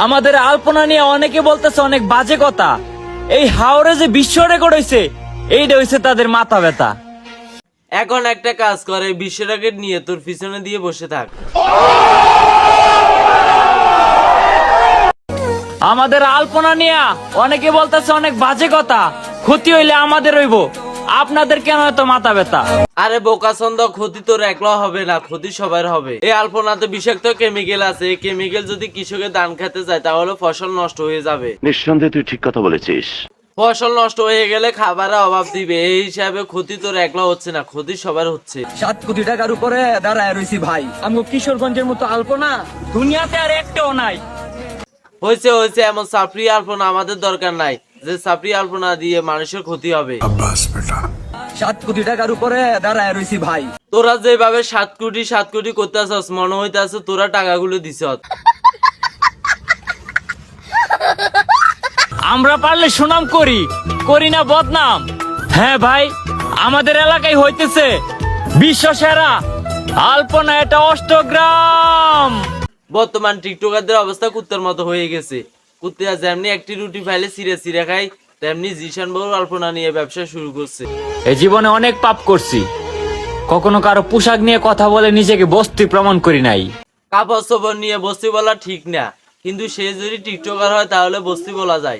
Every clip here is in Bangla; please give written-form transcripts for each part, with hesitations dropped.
আমাদের আলপনা নিয়ে অনেকে বলতেছে অনেক বাজে কথা। এই হাওরে যে বিশ্ব রেকর্ড হয়েছে, এইটা হয়েছে তাদের মাথা ব্যথা। এখন একটা কাজ করে, বিশ্ব রেকর্ড নিয়ে তোর পিছনে দিয়ে বসে থাক। আমাদের আলপনা নিয়ে অনেকে বলতেছে অনেক বাজে কথা, ক্ষতি হইলে আমাদের হইব, আপনাদের কেন এত মাথা ব্যথা? আরে বোকাচন্দ, ক্ষতি তোর একলা হবে না, ক্ষতি সবার হবে। এই আলপনাতে বিষাক্ত কেমিক্যাল আছে, এই কেমিক্যাল যদি কৃষকের ধান খেতে যায় তাহলে ফসল নষ্ট হয়ে যাবে। নিঃসন্দেহে তুই ঠিক কথা বলেছিস। ফসল নষ্ট হয়ে গেলে খাবারের অভাব দিবে, এই হিসাবে ক্ষতি তোর একলা হচ্ছে না, ক্ষতি সবার হচ্ছে। 7 কোটি টাকার উপরে দাঁড়ায় রয়েছি ভাই। আমি কিশোরগঞ্জের মতো আলপনা দুনিয়াতে আর একটাও নাই। হয়েছে হয়েছে, এমন সাপ্রি আলপনা আমাদের দরকার নাই, যে সাপ্রি আলপনা দিয়ে মানুষের ক্ষতি হবে। 7 কোটি টাকার উপরে দাঁড়ায় রয়েছি ভাই। তোরা যেভাবে 7 কোটি করতে আসছ, মনে হইতেছে তোরা টাকাগুলো দিছ। আমরা পারলে সুনাম করি, করি না বদনাম। হ্যাঁ ভাই, আমাদের এলাকায় হইতেছে বিশ্ব সেরা আলপনা, এটা অষ্টগ্রাম। বর্তমান টিকটকারদের অবস্থা কুত্তার মতো হয়ে গেছে। কুত্তা যেমনি একটি রুটি ফাইলে চিড়ে চিড়ে খায়, তেমনি জিশান বহু আলপনা নিয়ে ব্যবসা শুরু করছে। এই জীবনে অনেক পাপ করছি, কখনো কারো পোশাক নিয়ে কথা বলে নিজেকে বস্তি প্রমাণ করি নাই। কাপড় চোপড় নিয়ে বস্তি বলা ঠিক না, কিন্তু সে যদি টিকটকার হয় তাহলে বস্তি বলা যায়।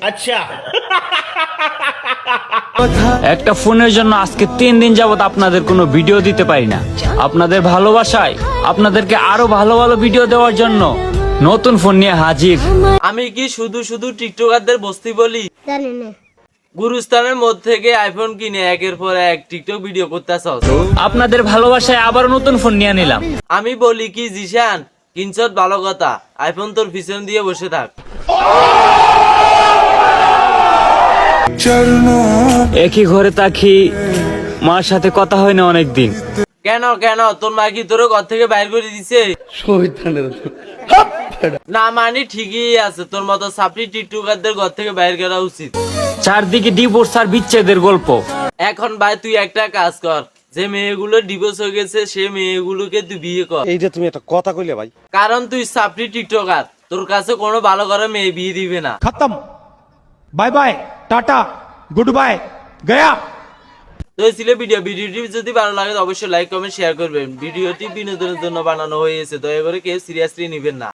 একটা ফোনের জন্য আজকে 3 দিন যাবত আপনাদের কোনো ভিডিও দিতে পারি না। আপনাদের ভালোবাসায় আপনাদেরকে আরো ভালো ভালো ভিডিও দেওয়ার জন্য নতুন ফোন নিয়ে হাজির। আমি কি শুধু শুধু টিকটকারদের বস্তি বলি? জানি না। গুরুস্থানের মধ্যে থেকে আইফোন কিনে একের পর এক টিকটক ভিডিও করতেছ। আপনাদের ভালোবাসায় আবার নতুন ফোন নিয়ে নিলাম। আমি বলি কি জিশান, কিনছত ভালো কথা, আইফোন তোর পিছন দিয়ে বসে থাক। একই ঘরে থাকি, মার সাথে কথা হয় না অনেকদিন। কেন কেন, তোর মা কি তোর ঘর থেকে বাইর করে দিছে? না মানে ঠিকই আছে, তোর মতো সাপড়ি টিকটকারদের ঘর থেকে বাইর করা উচিত। চারদিকে ডিভোর্স আর বিচ্ছেদের গল্প। এখন ভাই তুই একটা কাজ কর, যে মেয়েগুলো ডিভোর্স হয়ে গেছে সে মেয়েগুলোকে তুই বিয়ে কর। এইটা তুমি একটা কথা কইলে ভাই। কারণ তুই সাপড়ি টিকটকার, তোর কাছে কোনো ভালো করে মেয়ে বিয়ে দিবে না। खत्म bye bye tata goodbye गया। তো এই ছিল ভিডিওটি যদি ভালো লাগে অবশ্যই লাইক কমেন্ট শেয়ার করবেন। ভিডিওটি বিনোদনের জন্য বানানো হয়েছে, দয়া করে কেউ সিরিয়াসলি নেবেন না।